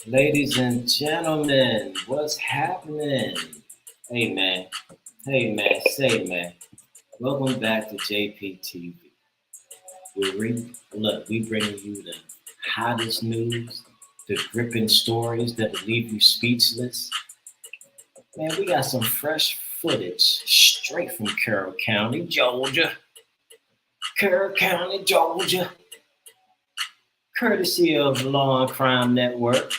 Ladies and gentlemen, what's happening? Hey man, say man. Welcome back to JPTV. We bringing you the hottest news, the gripping stories that'll leave you speechless. Man, we got some fresh footage straight from Carroll County, Georgia. Carroll County, Georgia. Courtesy of Law&Crime Network.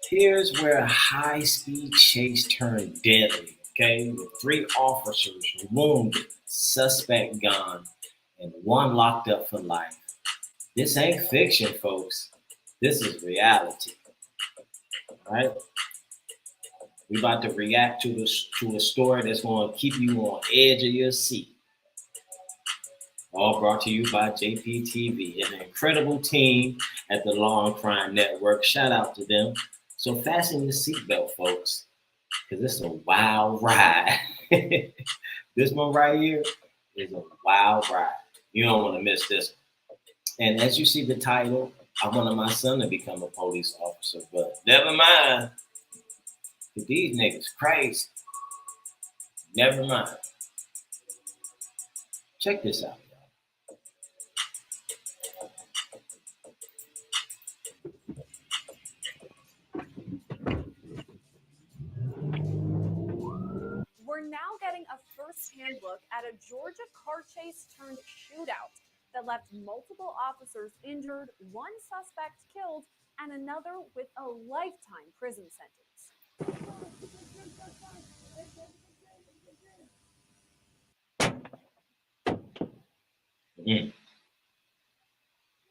Here's where a high-speed chase turned deadly, okay? With three officers wounded, suspect gone, and one locked up for life. This ain't fiction, folks. This is reality, right? We about to react to a story that's going to keep you on edge of your seat. All brought to you by JPTV, an incredible team at the Law&Crime Network. Shout out to them. So fasten your seatbelt, folks, because it's a wild ride. This one right here is a wild ride. You don't want to miss this one. And as you see the title, I wanted my son to become a police officer, but never mind. These niggas crazy. Never mind. Check this out, y'all. We're now getting a first-hand look at a Georgia car chase turned shootout that left multiple officers injured, one suspect killed, and another with a lifetime prison sentence.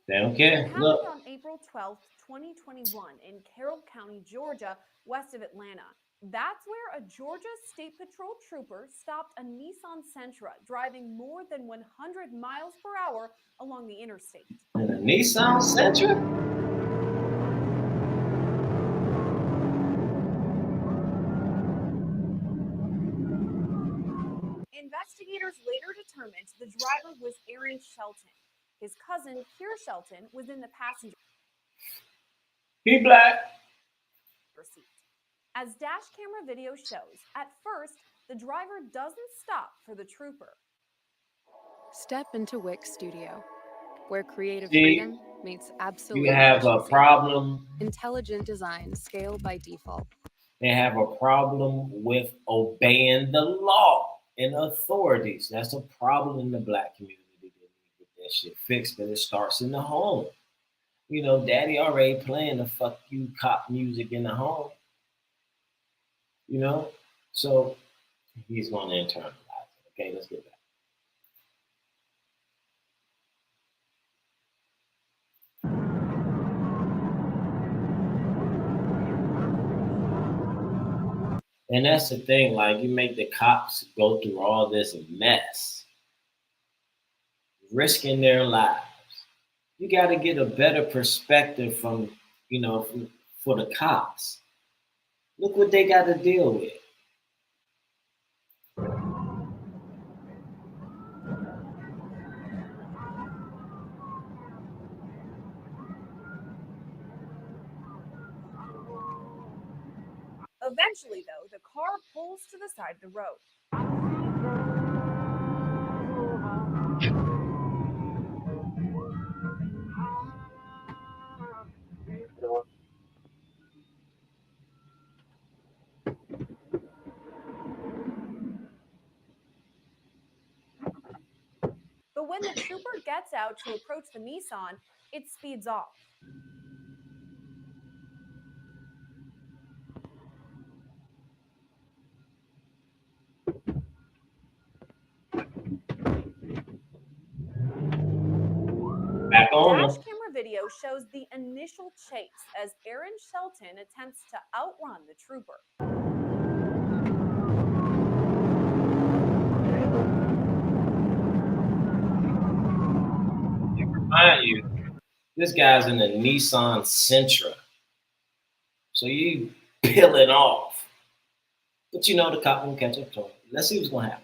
They don't care. It happened on April 12th, 2021 in Carroll County, Georgia, west of Atlanta. That's where a Georgia State Patrol trooper stopped a Nissan Sentra driving more than 100 miles per hour along the interstate. And a Nissan Sentra? Investigators later determined the driver was Aaron Shelton. His cousin, Kier Shelton, was in the passenger He black. seat. As dash camera video shows, at first, the driver doesn't stop for the trooper. Step into Wix Studio, where creative See, freedom meets absolute You have a efficiency. problem. Intelligent design scaled by default. They have a problem with obeying the law and authorities. That's a problem in the black community. They need to get that shit fixed, but it starts in the home. You know, daddy already playing the fuck you cop music in the home. You know? So he's going to internalize it. Okay, let's get back. And that's the thing, like you make the cops go through all this mess, risking their lives. You got to get a better perspective from, for the cops. Look what they got to deal with. Eventually, though, the car pulls to the side of the road. But when the trooper gets out to approach the Nissan, it speeds off. Back on Dash them. camera video shows the initial chase as Aaron Shelton attempts to outrun the trooper. Remind you, this guy's in a Nissan Sentra. So you peel it off. But you know the cop will catch up to him. Let's see what's going to happen.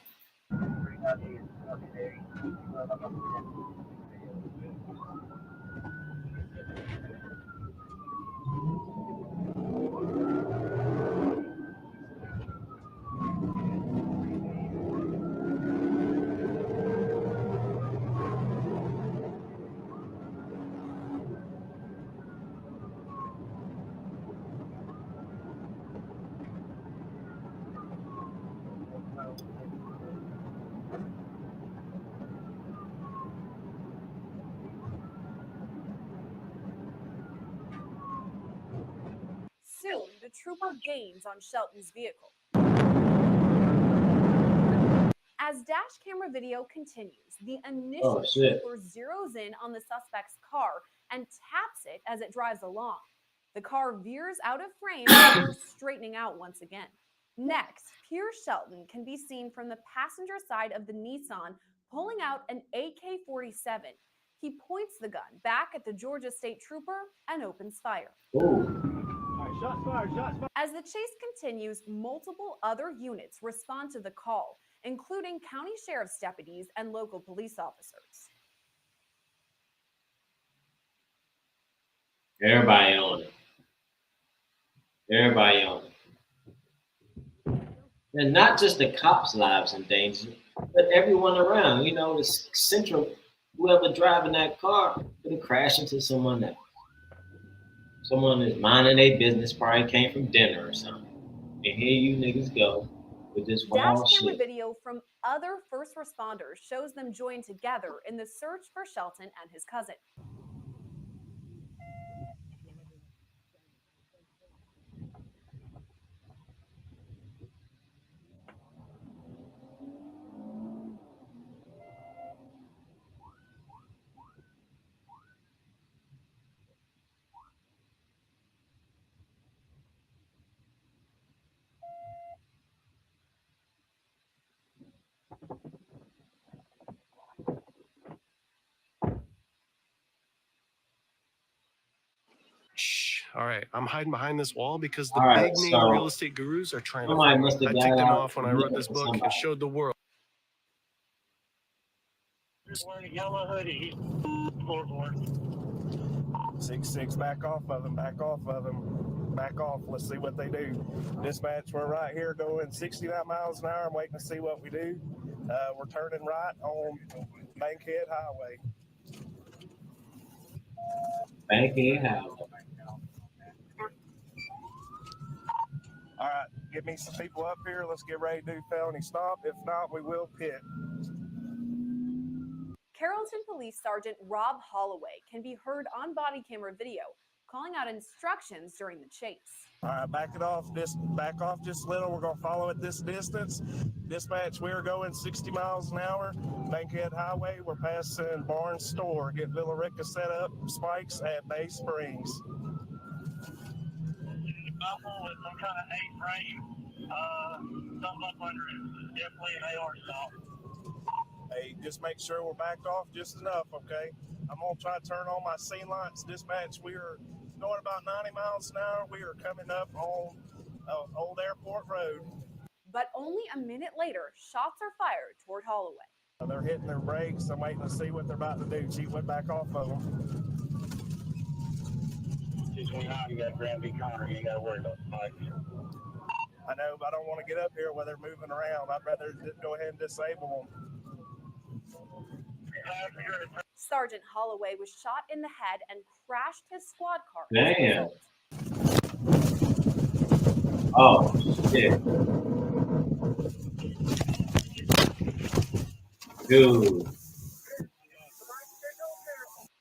trooper gains on Shelton's vehicle. As dash camera video continues, the initial trooper zeroes in on the suspect's car and taps it as it drives along. The car veers out of frame before straightening out once again. Next, Pierce Shelton can be seen from the passenger side of the Nissan pulling out an AK-47. He points the gun back at the Georgia State Trooper and opens fire. Shots fired, shots fired. As the chase continues, multiple other units respond to the call, including county sheriff's deputies and local police officers. Everybody on it. Everybody on it. And not just the cops' lives in danger, but everyone around. You know, the central, whoever driving that car could have crashed into someone else. Someone is minding their business, probably came from dinner or something. And here you niggas go with this wild Dash camera shit. video from other first responders shows them join together in the search for Shelton and his cousin. Shh. All right, I'm hiding behind this wall because the All right, big name so real estate gurus are trying to somebody find me. must have I got ticked them out off when I and wrote looked this for book and somebody. showed the world. He's wearing a yellow hoodie. He's floorboard. 6-6, back off of them, back off of them, back off. Let's see what they do. Dispatch, we're right here going 69 miles an hour. I'm waiting to see what we do. We're turning right on Bankhead Highway. Bankhead Highway. All right, get me some people up here. Let's get ready to do felony stop. If not, we will pit. Carrollton Police Sergeant Rob Holloway can be heard on body camera video, calling out instructions during the chase. All right, back off just a little. We're going to follow at this distance. Dispatch, we're going 60 miles an hour. Bankhead Highway, we're passing Barnes Store. Get Villa Rica set up, spikes at Bay Springs. Buffalo with some kind of A-frame. Something up under it. Definitely an AR stop. Hey, just make sure we're backed off just enough, okay? I'm going to try to turn on my scene lights. Dispatch, we are going about 90 miles an hour. We are coming up on Old Airport Road. But only a minute later, shots are fired toward Holloway. They're hitting their brakes. I'm waiting to see what they're about to do. She went back off of them. 229, you got Grand V Connor. You ain't got to worry about spikes. I know, but I don't want to get up here where they're moving around. I'd rather go ahead and disable them. Sergeant Holloway was shot in the head and crashed his squad car. Damn. Oh, shit. Dude.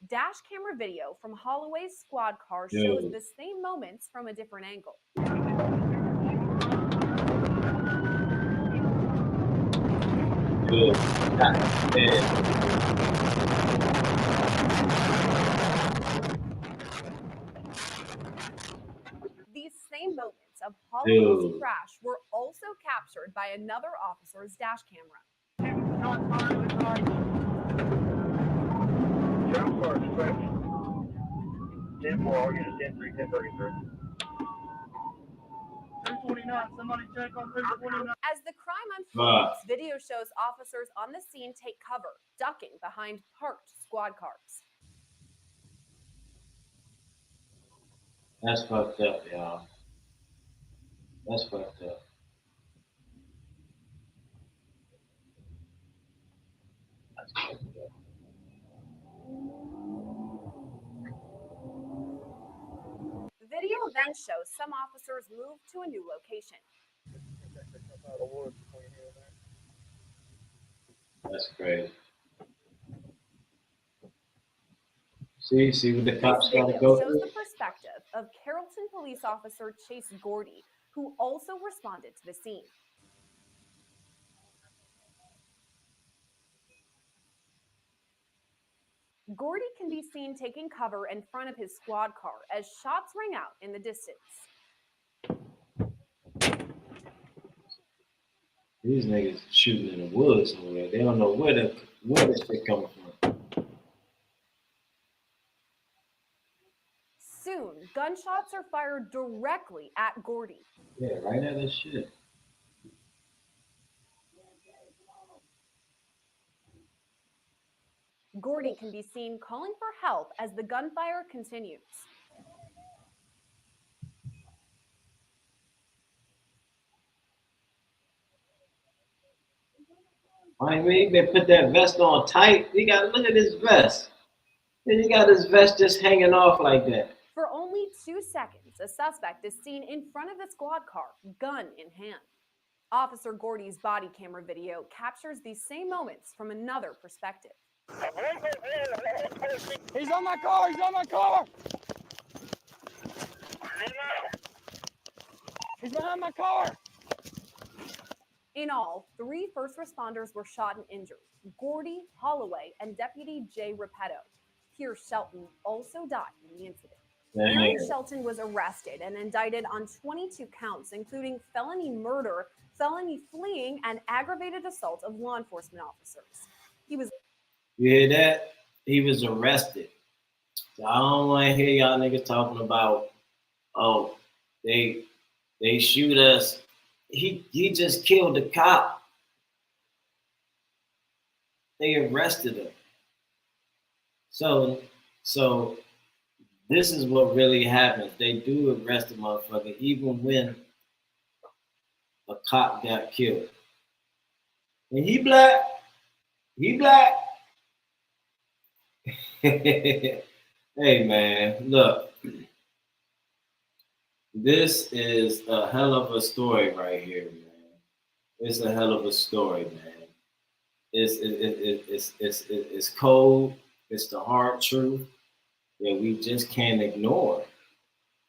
Dash camera video from Holloway's squad car shows the same moments from a different angle. Dude. God, These same moments of Holloway's Dude. crash were also captured by another officer's dash camera. Jump car, dispatch. 10-4, I'll get a 10-3, 10-33. 329, somebody check on 329. As the crime unfolds, video shows officers on the scene take cover, ducking behind parked squad cars. That's fucked up, y'all. That's fucked up. That's fucked up. The video then shows some officers move to a new location. That's crazy. See what the cops This gotta video go shows through? the perspective of Carrollton police officer Chase Gordy, who also responded to the scene. Gordy can be seen taking cover in front of his squad car as shots ring out in the distance. These niggas shooting in the woods over there. They don't know where this shit coming from. Soon, gunshots are fired directly at Gordy. Yeah, right at this shit. Gordy can be seen calling for help as the gunfire continues. I mean, they put that vest on tight. You gotta look at this vest. Then you got this vest just hanging off like that. For only 2 seconds, a suspect is seen in front of the squad car, gun in hand. Officer Gordy's body camera video captures these same moments from another perspective. He's on my car! He's on my car! He's behind my car! In all, 3 first responders were shot and injured: Gordy, Holloway, and Deputy Jay Repetto. Pierce Shelton also died in the incident. Aaron Shelton was arrested and indicted on 22 counts, including felony murder, felony fleeing, and aggravated assault of law enforcement officers. You hear that? He was arrested. So I don't want to hear y'all niggas talking about, oh, they shoot us. He just killed the cop. They arrested him. So this is what really happens. They do arrest a motherfucker even when a cop got killed. And he black. He black. Hey man, look. This is a hell of a story right here, man. It's a hell of a story, man. It's cold. It's the hard truth that we just can't ignore.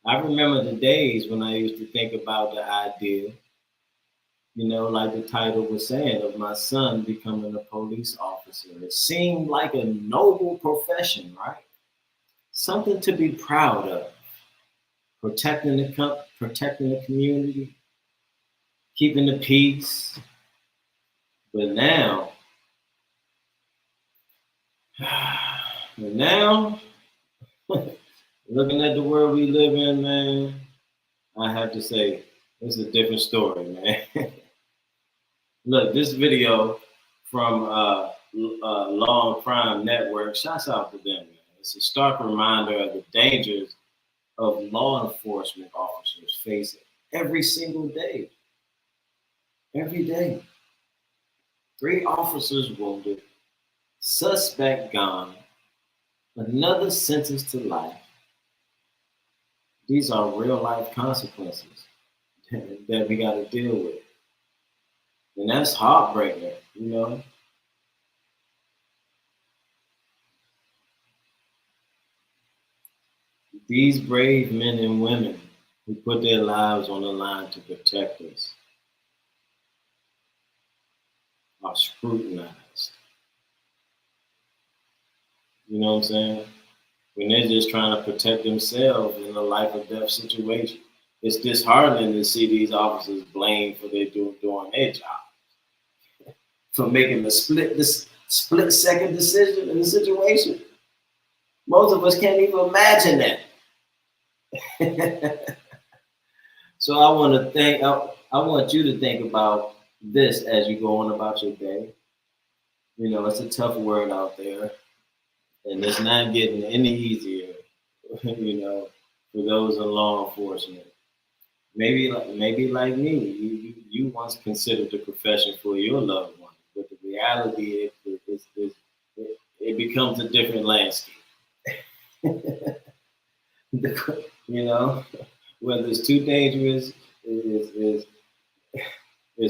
I remember the days when I used to think about the idea, you know, like the title was saying, of my son becoming a police officer. It seemed like a noble profession, right? Something to be proud of. Protecting the community, keeping the peace. But now, looking at the world we live in, man, I have to say, it's a different story, man. Look, this video from Law&Crime Network, shouts out to them, man. It's a stark reminder of the dangers of law enforcement officers face every single day. Every day. 3 officers wounded, suspect gone, another sentenced to life. These are real life consequences that we got to deal with. And that's heartbreaking, you know? These brave men and women who put their lives on the line to protect us are scrutinized. You know what I'm saying? When they're just trying to protect themselves in a life or death situation. It's disheartening to see these officers blamed for doing their job. For making the split second decision in the situation. Most of us can't even imagine that. So I want you to think about this as you go on about your day. You know, it's a tough world out there, and it's not getting any easier, you know, for those in law enforcement. Maybe like me, you once considered the profession for your loved one, but the reality is it becomes a different landscape. You know, whether it's too dangerous is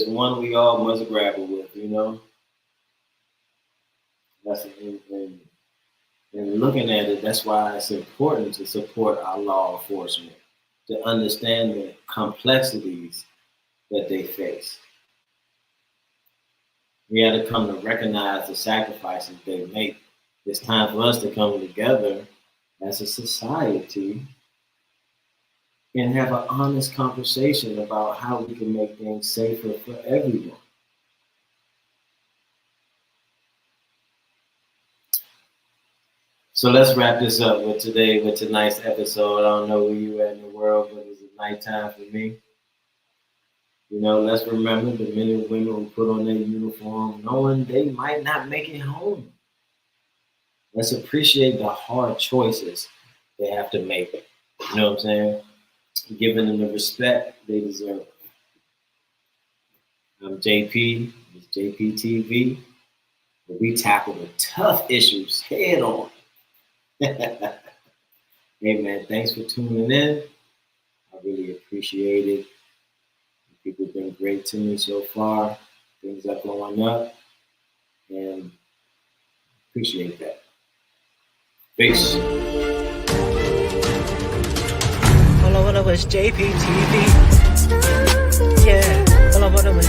one we all must grapple with, you know. That's and looking at it, that's why it's important to support our law enforcement. to understand the complexities that they face. We had to come to recognize the sacrifices they make. It's time for us to come together as a society and have an honest conversation about how we can make things safer for everyone. So let's wrap this up with tonight's episode. I don't know where you are in the world, but it's nighttime for me. You know, let's remember the men and women who put on their uniform knowing they might not make it home. Let's appreciate the hard choices they have to make. You know what I'm saying? Giving them the respect they deserve. I'm JP, it's JPTV. We tackle the tough issues head on. Hey man, thanks for tuning in. I really appreciate it. People have been great to me so far. Things are going up, and appreciate that. Peace. All I wanted was JPTV. Yeah, all I wanted was